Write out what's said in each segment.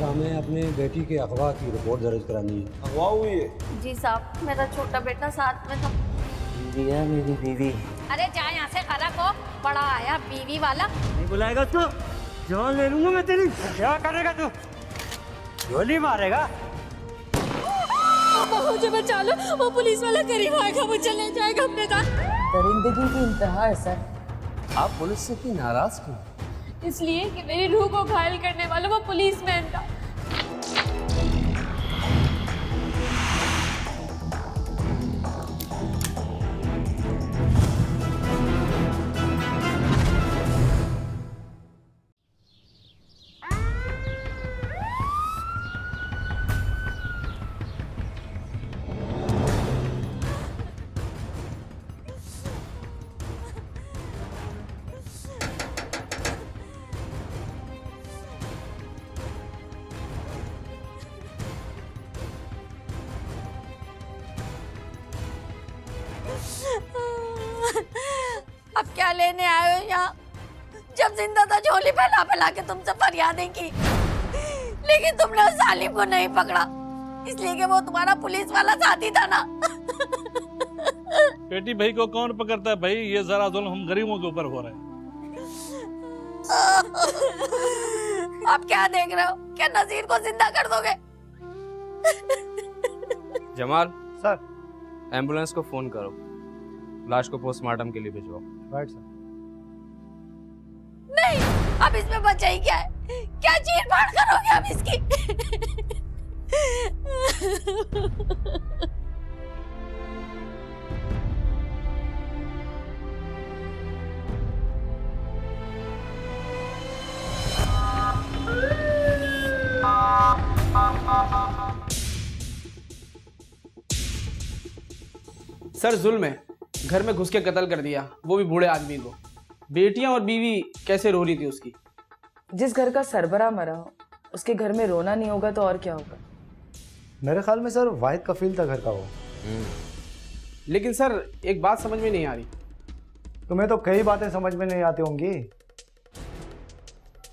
Sir, हमें अपनी बेटी के अगवा की रिपोर्ट दर्ज करानी है। अगवा हुई है? जी साहब, मेरा छोटा बेटा साथ में था। बीवी है मेरी बीवी। अरे जा यहाँ से, खरक हो। बड़ा आया बीवी वाला। नहीं बुलाएगा तो जान ले लूंगा मैं तेरी। क्या करेगा तू? गोली मारेगा? मुझे बचा लो, वो पुलिस वाला करीब आएगा, मुझे ले जाएगा अपने साथ। दरिंदगी की इंतहा है सर। आप पुलिस से इतनी नाराज क्यों? इसलिए कि मेरी रूह को घायल करने वाला वो पुलिसमैन था। अब क्या लेने आए हो यहाँ? जब जिंदा था झोली फैला फैला के तुमसे फरियादें की, लेकिन तुमने उस जालिम को नहीं पकड़ा, इसलिए कि वो तुम्हारा पुलिस वाला साथी था ना। बेटी भाई को कौन पकड़ता है भाई? ये जरा जुल्म हम गरीबों के ऊपर हो रहे हैं। अब क्या देख रहे हो? क्या नजीर को जिंदा कर दोगे? जमाल सर। एम्बुलेंस को फोन करो, लाश को पोस्टमार्टम के लिए भिजवाओ। Right sir. नहीं, अब इसमें बचा ही क्या है? क्या चीर फाड़ करोगे अब इसकी? सर जुल्म है, घर में घुस के कत्ल कर दिया, वो भी बूढ़े आदमी को। बेटियां और बीवी कैसे रो रही थी उसकी। जिस घर का सरबरा मरा हो उसके घर में रोना नहीं होगा तो और क्या होगा? मेरे ख्याल में सर वाहिद कफील था घर का वो। लेकिन सर एक बात समझ में नहीं आ रही। तुम्हें तो कई बातें समझ में नहीं आती होंगी।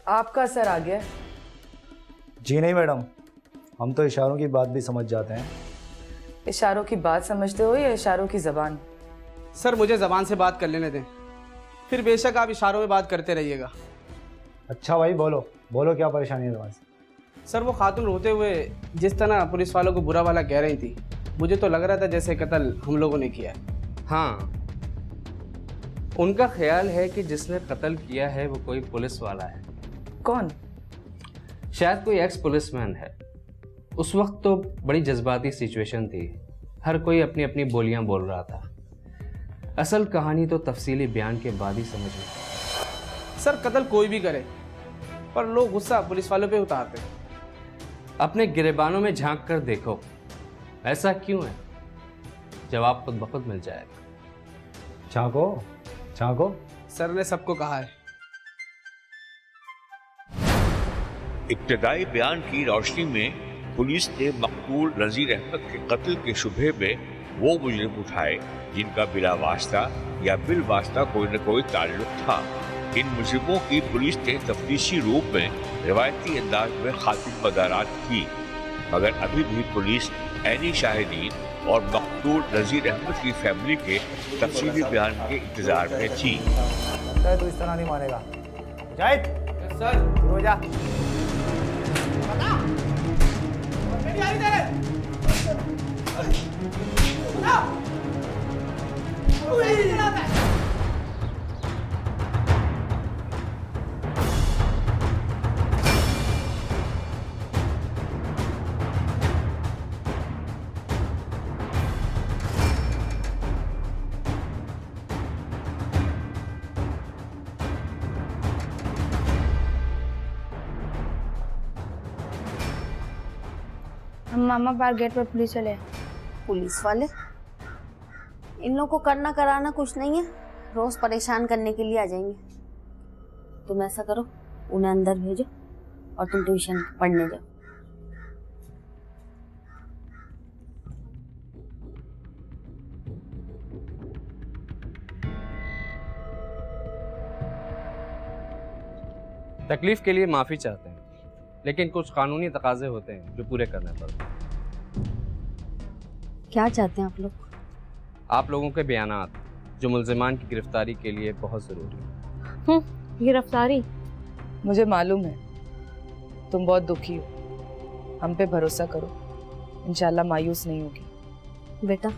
आपका असर आ गया। जी नहीं मैडम, हम तो इशारों की बात भी समझ जाते हैं। इशारों की बात समझते हो या इशारों की जबान? सर मुझे जबान से बात कर लेने दें, फिर बेशक आप इशारों में बात करते रहिएगा। अच्छा भाई बोलो बोलो, क्या परेशानी है तुम्हारे? सर वो खातून रोते हुए जिस तरह पुलिस वालों को बुरा वाला कह रही थी, मुझे तो लग रहा था जैसे कत्ल हम लोगों ने किया है। हाँ, उनका ख्याल है कि जिसने कत्ल किया है वो कोई पुलिस वाला है। कौन? शायद कोई एक्स पुलिसमैन है। उस वक्त तो बड़ी जज्बाती सिचुएशन थी, हर कोई अपनी अपनी बोलियां बोल रहा था। असल कहानी तो तफसीली बयान के बाद ही समझ में। सर कत्ल कोई भी करे, पर लोग गुस्सा पुलिस वालों पे उतारते। अपने गिरेबानों में झांक कर देखो, ऐसा क्यों है? जवाब खुद ब खुद मिल जाएगा। झांको झांको। सर ने सबको कहा है। इब्तदाई बयान की रोशनी में पुलिस ने मकतूल नजीर अहमद के कत्ल के शुबे में वो मुजरिम उठाए जिनका बिला वास्ता या बिल वास्ता कोई न कोई ताल्लुक था। इन मुजरिमों की पुलिस ने तफ्तीशी रूप में रिवायती अंदाज में खातिन मदारात की, मगर अभी भी पुलिस ऐनी शाहिदीन और मकतूल नजीर अहमद की फैमिली के तफसीली बयान के इंतजार में थी। लगता है तू इस तरह नहीं मानेगा। जाहिद सर हो जा। हम मामा बाहर गेट पर पुलिस वाले हैं। पुलिस वाले? इन लोगों को करना कराना कुछ नहीं है, रोज परेशान करने के लिए आ जाएंगे। तुम ऐसा करो, उन्हें अंदर भेजो और तुम ट्यूशन पढ़ने जाओ। तकलीफ के लिए माफ़ी चाहते हैं। लेकिन कुछ कानूनी तकाजे होते हैं जो पूरे करने पड़ते हैं। क्या चाहते हैं आप लोग? आप लोगों के बयानात जो मुल्जिमान की गिरफ्तारी के लिए बहुत ज़रूरी है। गिरफ्तारी? मुझे मालूम है तुम बहुत दुखी हो, हम पे भरोसा करो, इंशाल्लाह मायूस नहीं होगी। बेटा,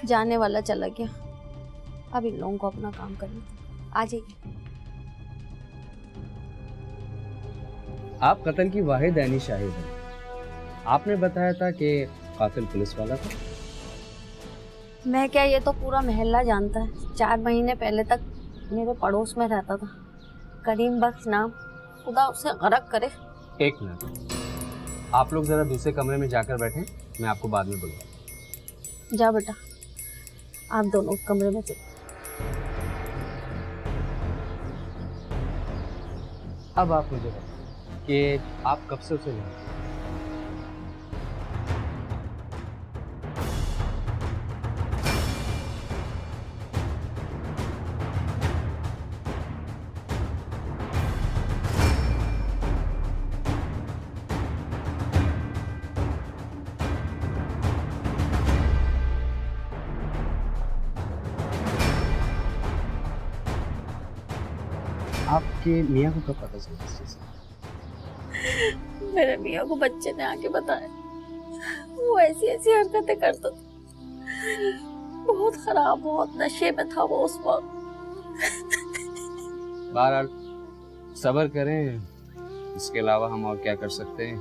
जाने वाला चला गया, अब इन लोगों को अपना काम करना। आ जाइए। आप कत्ल की वाहिद ऐनी शाहिद हैं। आपने बताया था कि कातिल पुलिस वाला था। मैं क्या, ये तो पूरा मोहल्ला जानता है। 4 महीने पहले तक मेरे पड़ोस में रहता था, करीम बख्श नाम, खुदा उसे गरक करे। एक मिनट, आप लोग जरा दूसरे कमरे में जाकर बैठें, मैं आपको बाद में बुलाऊंगा। जा बेटा, आप दोनों उस कमरे में चलो। अब आप मुझे बताएं कि आप कब से उसे जानते हैं? आपके मियाँ को कब पता चला इस चीज़ का? मेरे मियाँ को बच्चे ने आके बताया। वो ऐसी ऐसी हरकतें करता था, बहुत खराब, बहुत नशे में था वो उस वक्त। बहरहाल सब्र करें, इसके अलावा हम और क्या कर सकते हैं।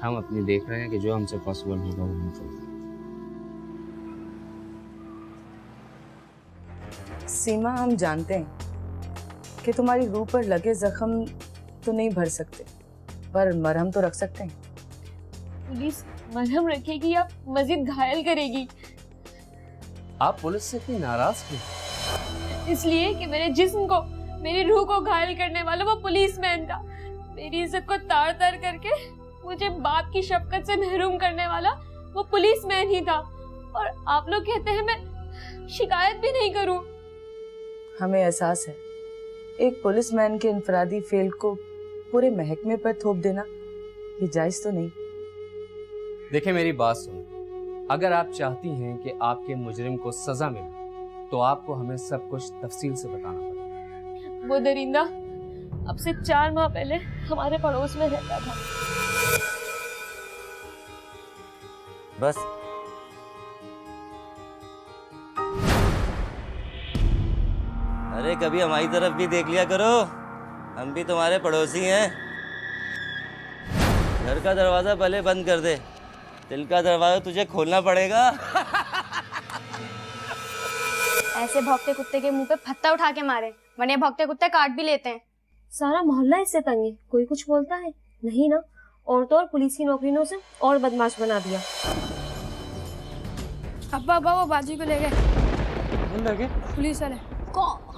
हम अपनी देख रहे हैं कि जो हमसे पॉसिबल होगा वो हम करेंगे। सीमा, हम जानते हैं कि तुम्हारी रूह पर लगे जख्म तो नहीं भर सकते, पर मरहम तो रख सकते हैं। पुलिस मरहम रखेगी या मजीद घायल करेगी? आप पुलिस से इतनी नाराज क्यों? इसलिए कि मेरे जिस्म को, मेरी रूह को घायल करने वाला वो पुलिसमैन था। मेरी इज्जत को तार तार करके मुझे बाप की शफकत से महरूम करने वाला वो पुलिसमैन ही था। और आप लोग कहते हैं मैं शिकायत भी नहीं करूं। हमें एहसास है, एक पुलिसमैन के इनफरादी फेल को पूरे महकमे पर थोप देना ये जायज तो नहीं। देखें, मेरी बात सुनो। अगर आप चाहती हैं कि आपके मुजरिम को सजा मिले तो आपको हमें सब कुछ तफसील से बताना पड़ेगा। वो दरिंदा अब से 4 माह पहले हमारे पड़ोस में रहता था। बस अरे कभी हमारी तरफ भी देख लिया करो, हम भी तुम्हारे पड़ोसी हैं। घर का दरवाजा पहले बंद कर दे, दिल का दरवाजा तुझे खोलना पड़ेगा। ऐसे भौंकते कुत्ते के मुंह पे फत्ता उठा के मारे, वरना भौंकते कुत्ते काट भी लेते हैं। सारा मोहल्ला इससे तंग है, कोई कुछ बोलता है नहीं ना। और तो और पुलिस की नौकरी ने उसे और बदमाश बना दिया। अब्बा अब्बा, वो बाजी को ले गए पुलिस वाले।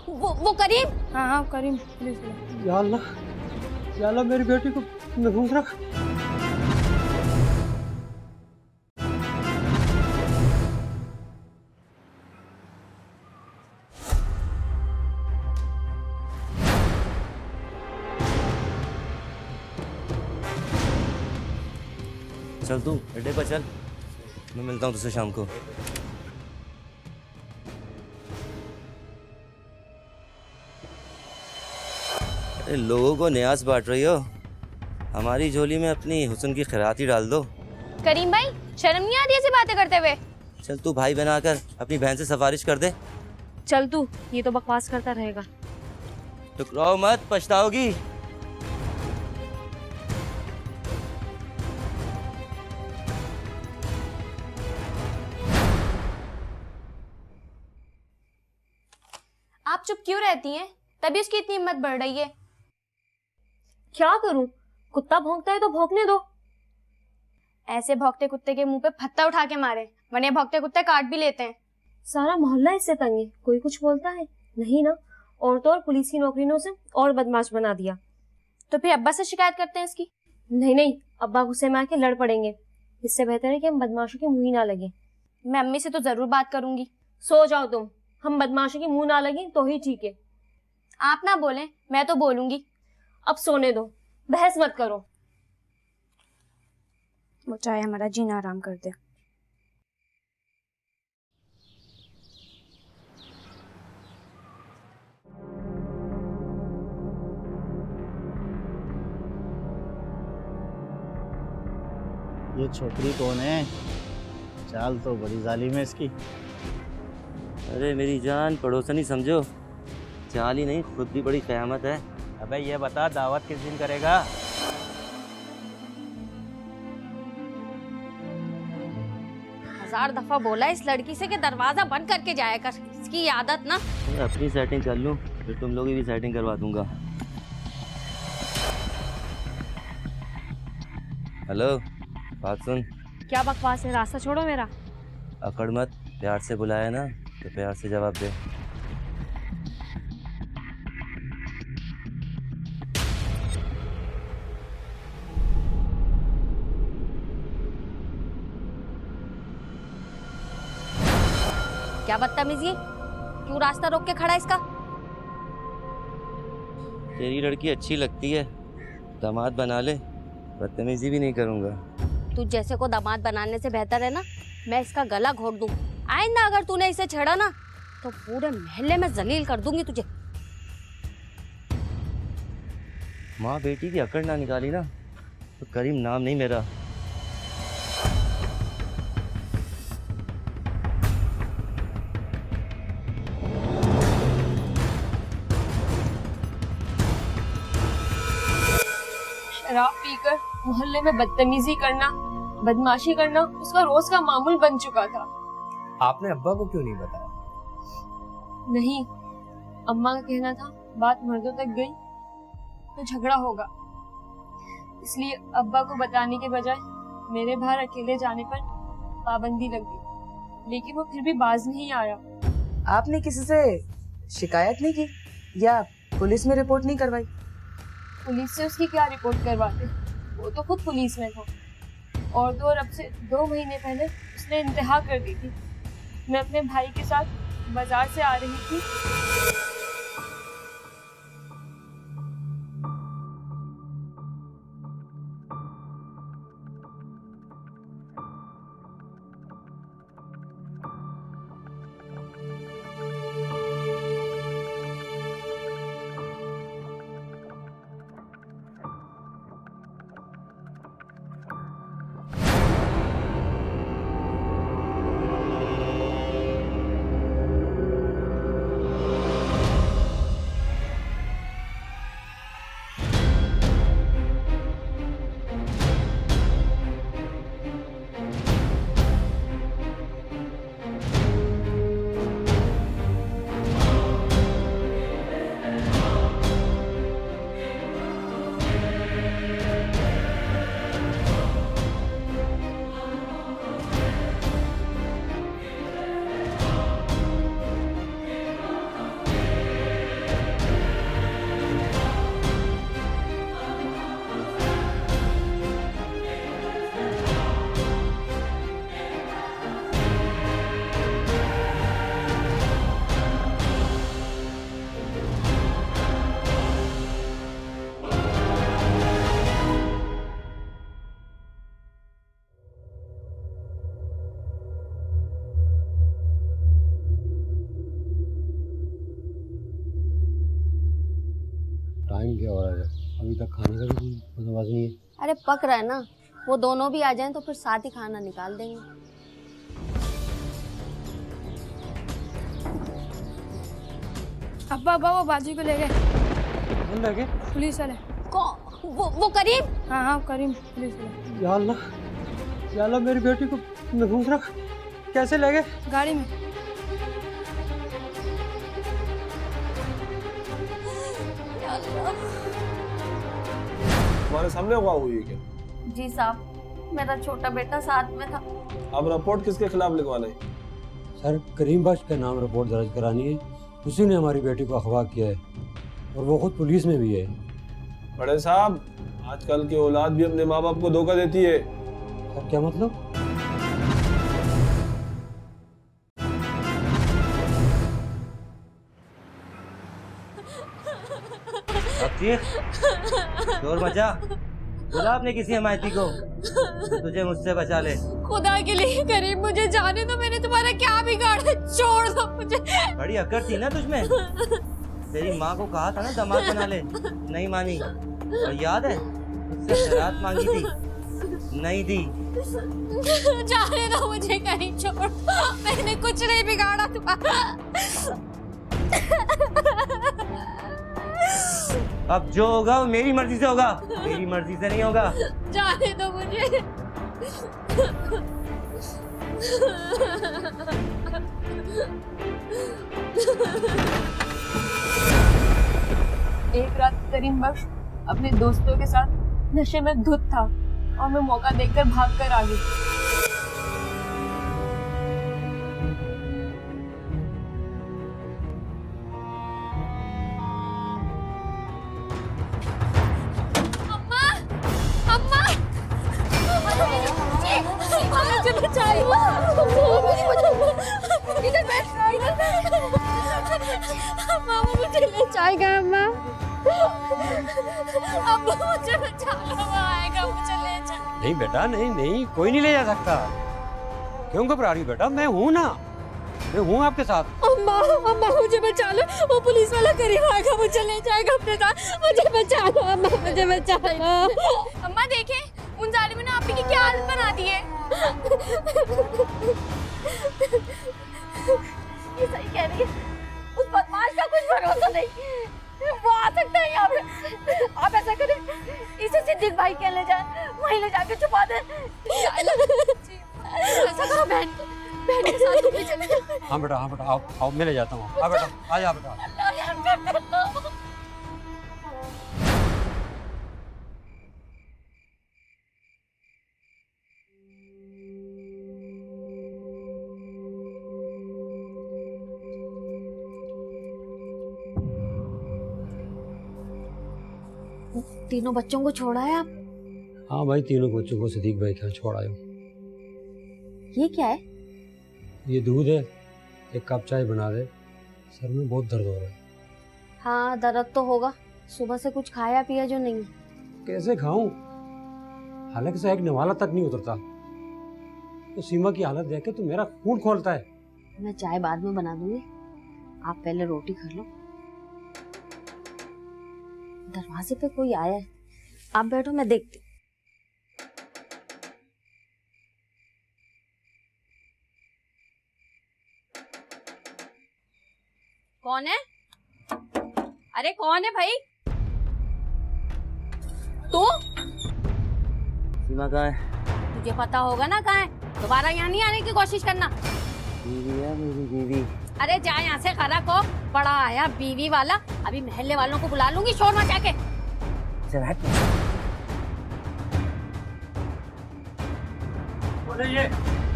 वो करीम? हाँ करीम, पुलिस वाले। या अल्लाह मेरी बेटी को महफूज रख। चल तू अड्डे पर चल, मैं मिलता हूँ तुझसे शाम को। अरे लोगों को न्यास बांट रही हो, हमारी झोली में अपनी हुस्न की खैरात ही डाल दो। करीम भाई, शर्म नहीं आती ऐसी बातें करते हुए? चल तू भाई बनाकर अपनी बहन से सिफारिश कर दे। चल तू, ये तो बकवास करता रहेगा। टुकराओ मत, पछताओगी। आप चुप क्यों रहती हैं? तभी उसकी इतनी हिम्मत बढ़ रही है। क्या करूं? कुत्ता भौंकता है तो भौंकने दो। ऐसे भौंकते कुत्ते के मुंह पे फत्ता उठा के मारे, वरना भौंकते कुत्ते काट भी लेते हैं। सारा मोहल्ला इससे तंग है, कोई कुछ बोलता है नहीं ना। और तो और पुलिस की नौकरी ने उसे और बदमाश बना दिया। तो फिर अब्बा से शिकायत करते हैं इसकी। नहीं, अब्बा गुस्से में आके लड़ पड़ेंगे। इससे बेहतर है कि हम बदमाशों के मुंह ही ना लगे। मैं अम्मी से तो जरूर बात करूंगी। सो जाओ तुम, हम बदमाशों के मुंह ना लगे तो ही ठीक है। आप ना बोलें, मैं तो बोलूंगी। अब सोने दो, बहस मत करो। वो चाहे हमारा जीना आराम कर दे। ये छोकरी कौन है? चाल तो बड़ी जालिम है इसकी। अरे मेरी जान, पड़ोसन ही समझो। चाल ही नहीं, खुद भी बड़ी क़यामत है। अबे ये बता, दावत किस दिन करेगा? हजार दफा बोला इस लड़की से कि दरवाजा बंद करके जाया कर, इसकी आदत ना। अपनी सेटिंग कर लूँ, फिर तुम लोग की भी सेटिंग करवा दूंगा। हेलो, बात सुन। क्या बकवास है, रास्ता छोड़ो मेरा। अकड़ मत, प्यार से बुलाया ना तो प्यार से जवाब दे। क्या बदतमीजी, क्यों रास्ता रोक के खड़ा है इसका? तेरी लड़की अच्छी लगती है, दामाद बना ले, बदतमीजी भी नहीं करूंगा। तू जैसे को दामाद बनाने से बेहतर है ना मैं इसका गला घोट दूं। आइंदा अगर तूने इसे छेड़ा ना तो पूरे मोहल्ले में जलील कर दूंगी तुझे। माँ बेटी की अकड़ ना निकाली ना तो करीम नाम नहीं मेरा। शराब पीकर मोहल्ले में बदतमीजी करना, बदमाशी करना उसका रोज का मामूल बन चुका था। आपने अब्बा को क्यों नहीं बताया? नहीं, अम्मा का कहना था बात मर्दों तक गई तो झगड़ा होगा, इसलिए अब्बा को बताने के बजाय मेरे बाहर अकेले जाने पर पाबंदी लग गई, लेकिन वो फिर भी बाज नहीं आया। आपने किसी से शिकायत नहीं की या पुलिस में रिपोर्ट नहीं करवाई? पुलिस से उसकी क्या रिपोर्ट करवाते, वो तो खुद पुलिस में था। और तो और अब से 2 महीने पहले उसने इंतहा कर दी थी। मैं अपने भाई के साथ बाजार से आ रही थी, टाइम क्या हो रहा है? अभी तक खाने का भी कोई बंदोबस्त नहीं है। अरे पक रहा है ना, वो दोनों भी आ जाएं तो फिर साथ ही खाना निकाल देंगे। अब्बा अब्बा वो बाजू को ले गए। कौन ले गए? पुलिस वाले। वो करीम? हाँ हाँ करीम, पुलिस वाले। या अल्लाह मेरी बेटी को महफूज रख। कैसे ले गए? गाड़ी में। तुम्हारे सामने हुआ हुई है क्या? जी साहब, मेरा छोटा बेटा साथ में था। अब रिपोर्ट किसके खिलाफ लिखवाना है? सर, करीम बख्श के नाम रिपोर्ट दर्ज करानी है। उसी ने हमारी बेटी को अगवा किया है और वो खुद पुलिस में भी है। बड़े साहब, आजकल की औलाद भी अपने माँ बाप को धोखा देती है। सर क्या मतलब? शोर मचा। बुला अपने किसी हमायती को जो तुझे मुझसे बचा ले। खुदा के लिए करीम मुझे जाने दो, मैंने तुम्हारा क्या बिगाड़ा, छोड़ दो मुझे। बड़ी अकड़ थी ना तुझमें। तेरी माँ को कहा था ना दामाद बना ले, नहीं मानी। और याद है उससे खैरात मांगी थी, नहीं दी। जाने दो मुझे, कहीं छोड़ दो, मैंने कुछ नहीं बिगाड़ा तुम्हारा। अब जो होगा वो मेरी मर्जी से होगा, मेरी मर्जी से नहीं होगा। जाने दो मुझे। एक रात करीम बख्श अपने दोस्तों के साथ नशे में धुत था और मैं मौका देखकर भागकर आ गई। जाएगा अम्मा, अब मुझे बचा लो, आएगा मुझे ले जा। नहीं बेटा, नहीं नहीं, कोई नहीं ले जा सकता। क्यों घबरा रही हो बेटा? मैं हूँ ना, मैं हूँ आपके साथ। अम्मा अम्मा मुझे बचा लो, वो पुलिस वाला करीब आएगा, मुझे ले जाएगा अपने साथ, मुझे बचा लो अम्मा, मुझे बचा लो। अम्मा देखें उन जालिमों ने आपकी क्या हालत बना दी है। ये सही कह रही है, उस बदमाश का कुछ भरोसा नहीं, वो आ सकता है यहाँ पे। आप ऐसा करें, इसे सिद्दीक भाई के ले जाए, वहीं ले जाके छुपा दे। ऐसा करो, बहन के साथ तुम भी चले जाओ। हाँ बेटा, हाँ बेटा, आओ आओ, मैं ले जाता हूँ। आ बेटा, आ जा बेटा। तीनों बच्चों को छोड़ा है आप? हाँ भाई, तीनों बच्चों को सिद्दीक भाई के यहाँ छोड़ आयो। ये क्या है? ये दूध है, एक कप चाय बना दे, सर में बहुत दर्द हो रहा है। हाँ दर्द तो होगा, सुबह से कुछ खाया पिया जो नहीं। कैसे खाऊं? हालांकि से एक निवाला तक नहीं उतरता। तो सीमा की हालत देख के तो मेरा खून खोलता है। मैं चाय बाद में बना दूंगी, आप पहले रोटी खा लो। दरवाजे पे कोई आया है, आप बैठो, मैं देखती। कौन है? अरे कौन है भाई? तू? सीमा कहाँ है? तुझे पता होगा ना कहाँ है, दोबारा यहाँ नहीं आने की कोशिश करना। बीवी है मेरी बीवी। अरे जा यहाँ से, खरा को बड़ा आया बीवी वाला, अभी महल्ले वालों को बुला लूंगी शोर मचा के। चल हट। ये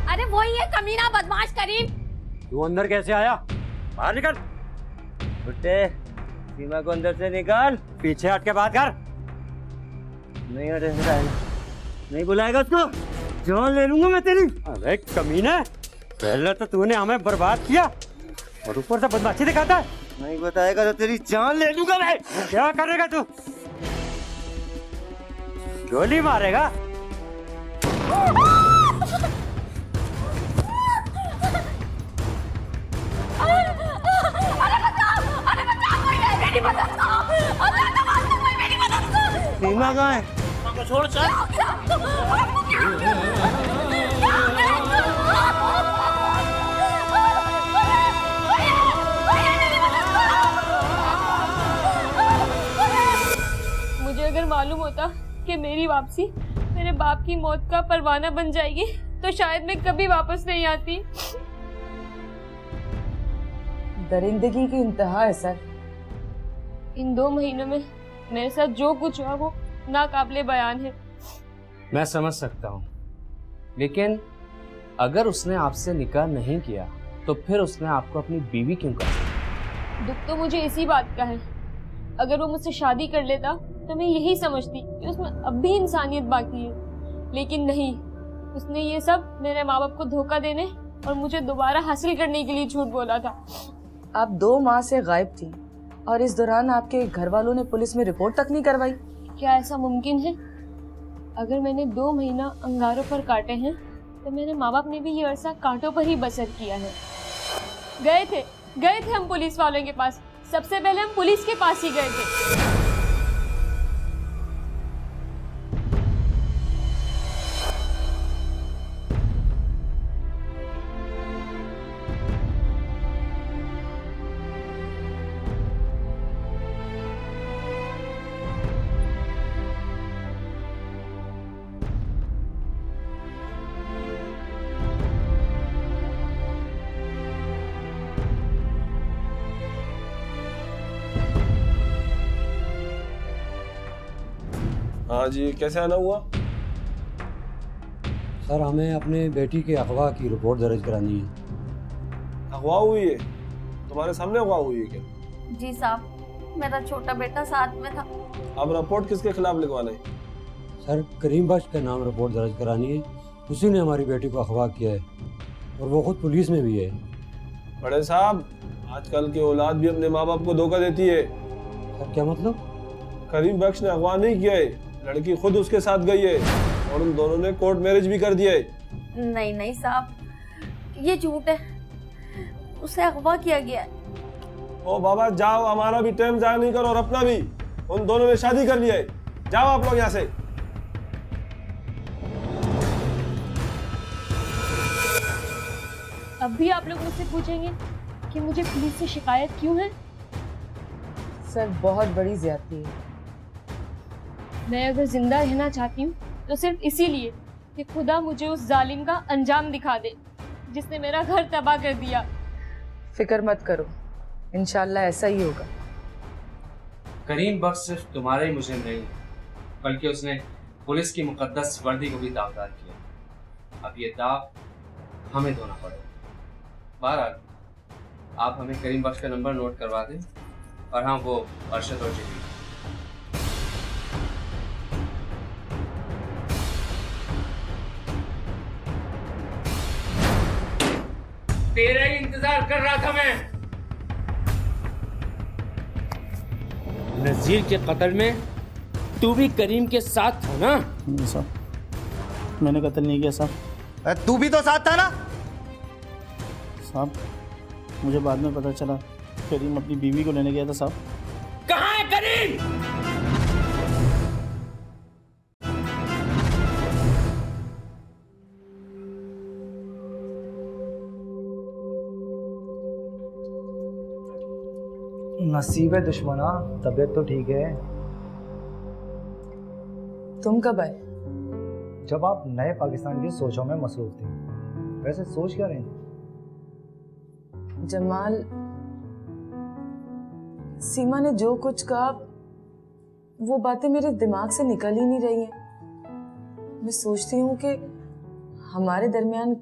अरे वही है कमीना बदमाश करीम। तू अंदर कैसे आया? बाहर निकल। बुट्टे, सीमा को अंदर से निकाल। पीछे हट के बात कर। नहीं हटे से जाएगा, नहीं बुलाएगा उसको, जान ले लूंगा मैं तेरी। अरे कमीना, पहले तो तूने हमें बर्बाद किया और ऊपर से बदमाशी दिखाता है। नहीं बताएगा तो तेरी जान ले लूंगा मैं। क्या करेगा तू? गोली मारेगा? सीमा कहाँ है? छोड़ चल। मुझे अगर मालूम होता कि मेरी वापसी मेरे बाप की मौत का परवाना बन जाएगी तो शायद मैं कभी वापस नहीं आती। दरिंदगी की इंतहा है सर। इन 2 महीनों में मेरे साथ जो कुछ हुआ वो नाकाबिले बयान है। मैं समझ सकता हूँ, लेकिन अगर उसने आपसे निकाह नहीं किया तो फिर उसने आपको अपनी बीवी क्यों कहा? दुख तो मुझे इसी बात का है, अगर वो मुझसे शादी कर लेता तो मैं यही समझती कि उसमें अब भी इंसानियत बाकी है, लेकिन नहीं, उसने ये सब मेरे माँ बाप को धोखा देने और मुझे दोबारा हासिल करने के लिए झूठ बोला था। आप 2 माह से गायब थी और इस दौरान आपके घर वालों ने पुलिस में रिपोर्ट तक नहीं करवाई। क्या ऐसा मुमकिन है? अगर मैंने 2 महीना अंगारों पर काटे हैं तो मेरे माँ बाप ने भी ये अरसा कांटों पर ही बसर किया है। गए थे हम पुलिस वालों के पास, सबसे पहले हम पुलिस के पास ही गए थे। हाँ जी, कैसे आना हुआ? सर हमें अपने बेटी के अगवा की रिपोर्ट दर्ज करानी है। अगवा हुई है? तुम्हारे सामने अगवा हुई है क्या? जी साहब, मेरा छोटा बेटा साथ में था। अब रिपोर्ट किसके खिलाफ लिखवाना है? सर करीम बख्श के नाम रिपोर्ट दर्ज करानी है। उसी ने हमारी बेटी को अगवा किया है और वो खुद पुलिस में भी है। बड़े साहब, आजकल की औलाद भी अपने माँ बाप को धोखा देती है। सर क्या मतलब? करीम बख्श ने अगवा नहीं किया है, लड़की खुद उसके साथ गई है और उन दोनों ने कोर्ट मैरिज भी कर दिया है। नहीं साहब, ये झूठ है, उसे अगवा किया गया है। ओ बाबा जाओ, हमारा भी टाइम जाया नहीं करो और अपना भी। उन दोनों ने शादी कर लिया है, जाओ आप लोग यहाँ से। अब भी आप लोग मुझसे पूछेंगे कि मुझे पुलिस से शिकायत क्यों है? सर बहुत बड़ी ज्यादती है। मैं अगर जिंदा रहना चाहती हूँ तो सिर्फ इसीलिए कि खुदा मुझे उस जालिम का अंजाम दिखा दे जिसने मेरा घर तबाह कर दिया। फिक्र मत करो, इंशाल्लाह ऐसा ही होगा। करीम बख्श सिर्फ तुम्हारा ही मुजरिम नहीं बल्कि उसने पुलिस की मुकद्दस वर्दी को भी दागदार किया। अब ये दाग हमें धोना पड़ेगा। बहरहाल आप हमें करीम बख्श का नंबर नोट करवा दें। और हाँ, वो अरशद और जलील। तेरा ही इंतजार कर रहा था मैं। नजीर के कत्ल में तू भी करीम के साथ था ना? नहीं साहब, मैंने कत्ल नहीं किया साहब। तू भी तो साथ था ना? साहब मुझे बाद में पता चला करीम अपनी बीवी को लेने गया था साहब। कहाँ है करीम? नसीब है दुश्मना, तबीयत तो ठीक है। तुम कब आए? जब आप नए पाकिस्तान की सोचों में मसरूफ थे। वैसे सोच क्या रहे थे? जमाल, सीमा ने जो कुछ कहा वो बातें मेरे दिमाग से निकल ही नहीं रही हैं। मैं सोचती हूँ कि हमारे दरमियान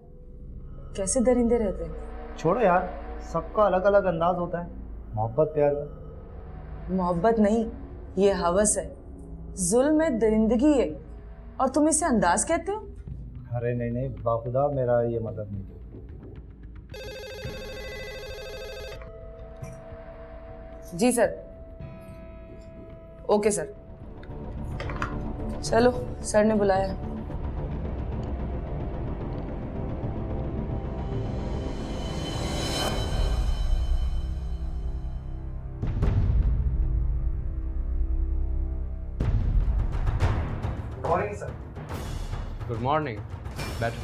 कैसे दरिंदे रहते हैं। छोड़ो यार, सबका अलग अलग अंदाज होता है मोहब्बत प्यार का। मोहब्बत नहीं, ये हवस है, जुल्म है, दरिंदगी है, और तुम इसे अंदाज कहते हो? अरे नहीं, बाखुदा मेरा ये मतलब नहीं। जी सर। Okay sir. चलो, सर ने बुलाया। Morning sir. गुड मॉर्निंग, बैठो।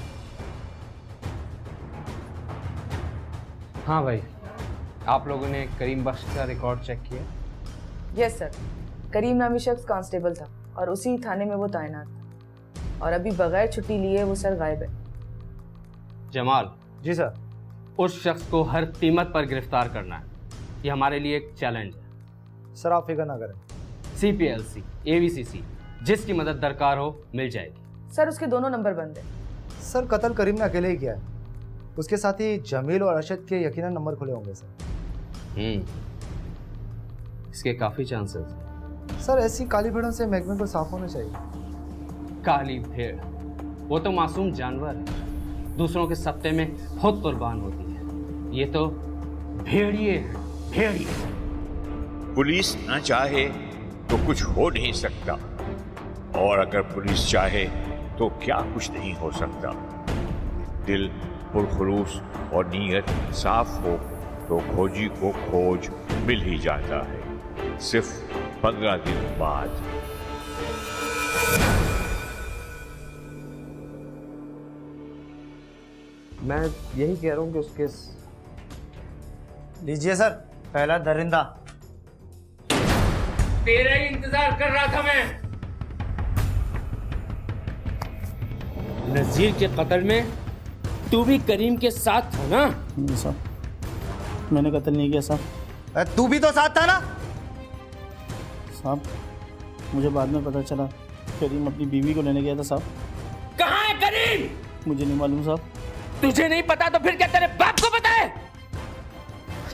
हाँ भाई, आप लोगों ने करीम बख्श का रिकॉर्ड चेक किया? Yes sir. करीम नामी शख्स कांस्टेबल था और उसी थाने में वो तैनात था, और अभी बगैर छुट्टी लिए वो सर गायब है। जमाल। जी सर। उस शख्स को हर कीमत पर गिरफ्तार करना है, ये हमारे लिए एक चैलेंज है। सर आप फिक्र ना करें। CPLC, AVCC, जिसकी मदद दरकार हो मिल जाएगी। सर उसके दोनों नंबर बंद है। सर कत्ल करीम ने अकेले ही किया है, उसके साथ ही जमील और अरशद के यकीनन नंबर खुले होंगे सर। इसके काफी चांसेस हैं। सर ऐसी काली भेड़ों से महकमे को साफ होना चाहिए। काली भेड़, वो तो मासूम जानवर है, दूसरों के सत्ते में खुद कुर्बान होती है। ये तो भेड़िए हैं, भेड़िए। पुलिस न चाहे तो कुछ हो नहीं सकता। और अगर पुलिस चाहे तो क्या कुछ नहीं हो सकता। दिल पुरखुलूस और नीयत साफ हो तो खोजी को खोज मिल ही जाता है, सिर्फ 15 दिन बाद। मैं यही कह रहा हूँ कि उसके लीजिए सर, पहला दरिंदा। तेरा ही इंतजार कर रहा था मैं। नजीर के कत्ल में तू भी करीम के साथ था ना? नहीं साहब, मैंने कत्ल नहीं किया साहब। तू भी तो साथ था ना साहब? मुझे बाद में पता चला करीम अपनी बीवी को लेने गया था साहब। कहाँ है करीम? मुझे नहीं मालूम साहब। तुझे नहीं पता तो फिर क्या तेरे बाप को पता है?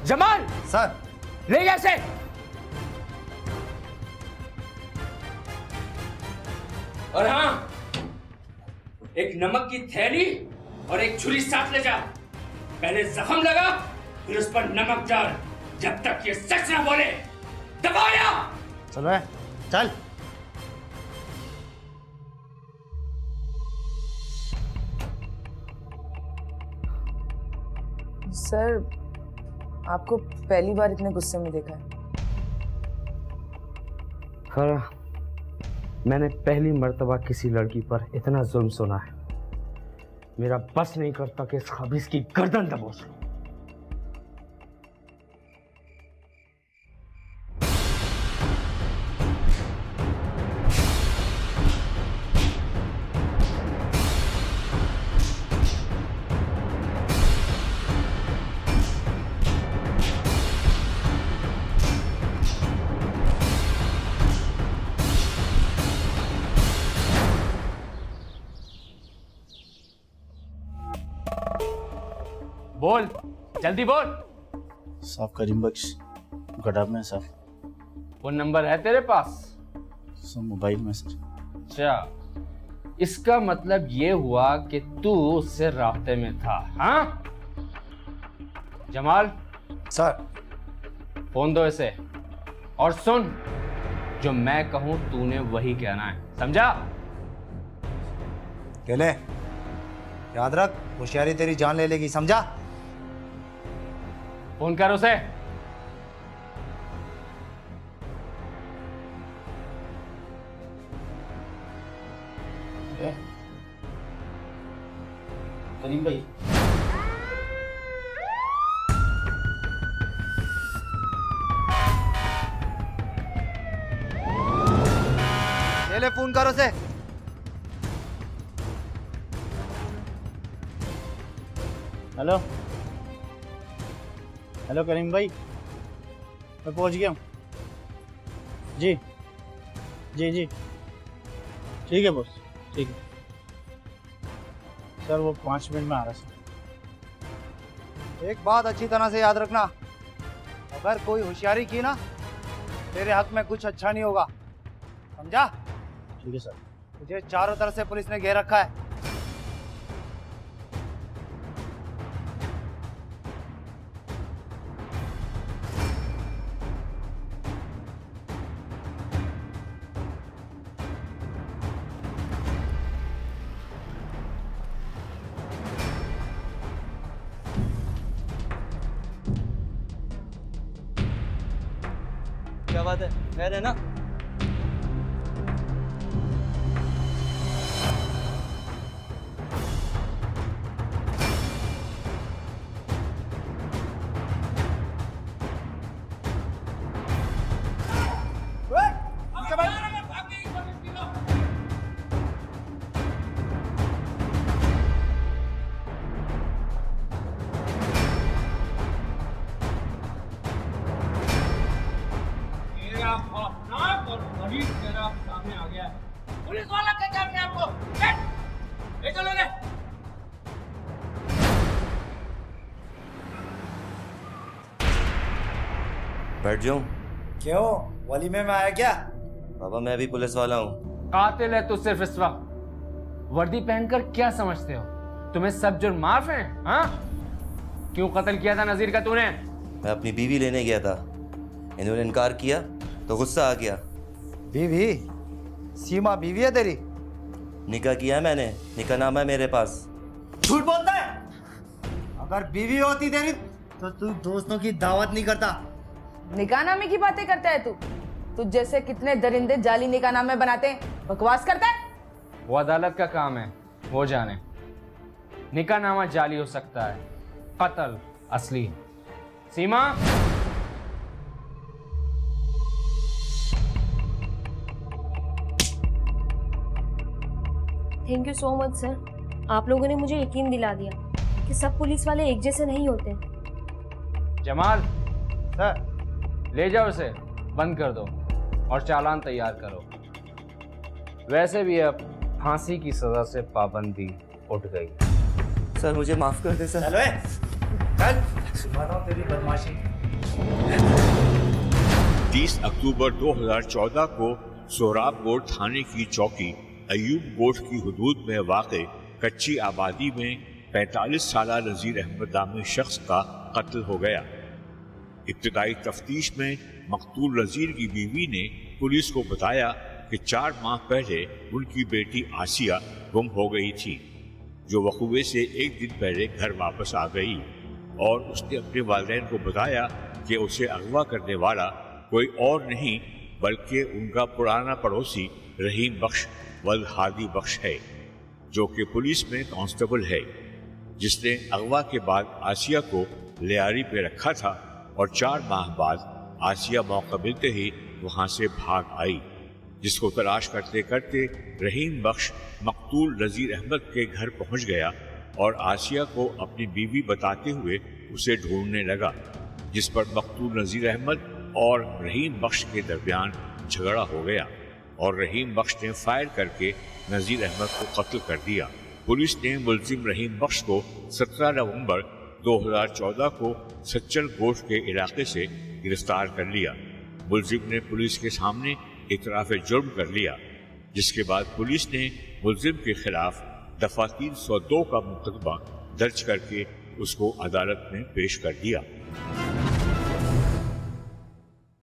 जमाल सर, ले जा इसे। और हाँ, एक नमक की थैली और एक छुरी साथ ले जा। पहले जख्म लगा, फिर उस पर नमक डाल, जब तक ये सच ना बोले। दबाया। चल रहा चल। सर, आपको पहली बार इतने गुस्से में देखा है। फराह, मैंने पहली मर्तबा किसी लड़की पर इतना जुल्म सुना है। मेरा बस नहीं करता कि इस खबीस की गर्दन दबोच लूं। बोल, जल्दी बोल। साहब करीम बख्श गडाब में साहब। वो नंबर है तेरे पास? सर मोबाइल में सर। अच्छा, इसका मतलब ये हुआ कि तू उससे राब्ते में था, हाँ? जमाल सर, फोन दो इसे। और सुन, जो मैं कहूं तूने वही कहना है, समझा? केले, याद रख, होशियारी तेरी जान ले लेगी, समझा? फोन कर उसे। करीम भाई, ले फोन करो से। हेलो हेलो करीम भाई, मैं पहुंच गया हूँ। जी जी जी, ठीक है बॉस, ठीक है सर। वो 5 मिनट में आ रहा सर। एक बात अच्छी तरह से याद रखना, अगर कोई होशियारी की ना, तेरे हक में कुछ अच्छा नहीं होगा, समझा? ठीक है सर। मुझे चारों तरफ से पुलिस ने घेर रखा है। क्या बात है, खैर है ना? पुलिस वाला कहता है आपको, ले चलो ले। बैठ जाऊं? क्यों, वलीमे में आया क्या? बाबा मैं भी पुलिस वाला हूँ। कातिल है तू सिर्फ इस वक्त। वर्दी पहनकर क्या समझते हो? तुम्हें सब जुर्म माफ है, हाँ? क्यों कत्ल किया था नजीर का तूने? मैं अपनी बीवी लेने गया था, इन्होंने इनकार किया तो गुस्सा आ गया। बीवी? सीमा बीवी है तेरी? निकाह किया है मैंने, निकाहनामा है मेरे पास। झूठ बोलता है। अगर बीवी होती तेरी तो तू दोस्तों की दावत नहीं करता। निकाहनामे की बातें करता है तू? तुझ जैसे कितने दरिंदे जाली निकाहनामे बनाते हैं, बकवास करता है। वो अदालत का काम है, वो जाने। निकाहनामा जाली हो सकता है, कत्ल असली। Seema, thank you so much sir, आप लोगों ने मुझे यकीन दिला दिया कि सब पुलिस वाले एक जैसे नहीं होते। जमाल सर, ले जाओ उसे, बंद कर दो और चालान तैयार करो। वैसे भी अब फांसी की सजा से पाबंदी उठ गई। सर मुझे माफ कर दे सर। चलो चल, सुना तेरी बदमाशी। 30 अक्टूबर 2014 को सोहराबकोट थाने की चौकी अयूब कोट की हुदूद में वाक़े कच्ची आबादी में 45 साल नज़ीर अहमद नामी शख्स का कत्ल हो गया। इब्तिदाई तफ्तीश में मकतूल नज़ीर की बीवी ने पुलिस को बताया कि 4 माह पहले उनकी बेटी आसिया गुम हो गई थी, जो वक़ूए से 1 दिन पहले घर वापस आ गई और उसने अपने वालिदैन को बताया कि उसे अगवा करने वाला कोई और नहीं बल्कि उनका पुराना पड़ोसी रहीम बख्श वल हादी बख्श है, जो कि पुलिस में कांस्टेबल है, जिसने अगवा के बाद आसिया को लियारी पे रखा था और 4 माह बाद आसिया मौका मिलते ही वहां से भाग आई, जिसको तलाश करते करते रहीम बख्श मकतूल नज़ीर अहमद के घर पहुंच गया और आसिया को अपनी बीवी बताते हुए उसे ढूंढने लगा, जिस पर मकतूल नज़ीर अहमद और रहीम बख्श के दरमियान झगड़ा हो गया और रहीम बख्श ने फायर करके नज़ीर अहमद को कत्ल कर दिया। पुलिस ने मुलजिम रहीम बख्श को 17 नवंबर 2014 को सच्चर गोश्त के इलाके से गिरफ्तार कर लिया। मुलजिम ने पुलिस के सामने इतराफ़ जुर्म कर लिया, जिसके बाद पुलिस ने मुलजिम के खिलाफ दफा 302 का मुकदमा दर्ज करके उसको अदालत में पेश कर दिया।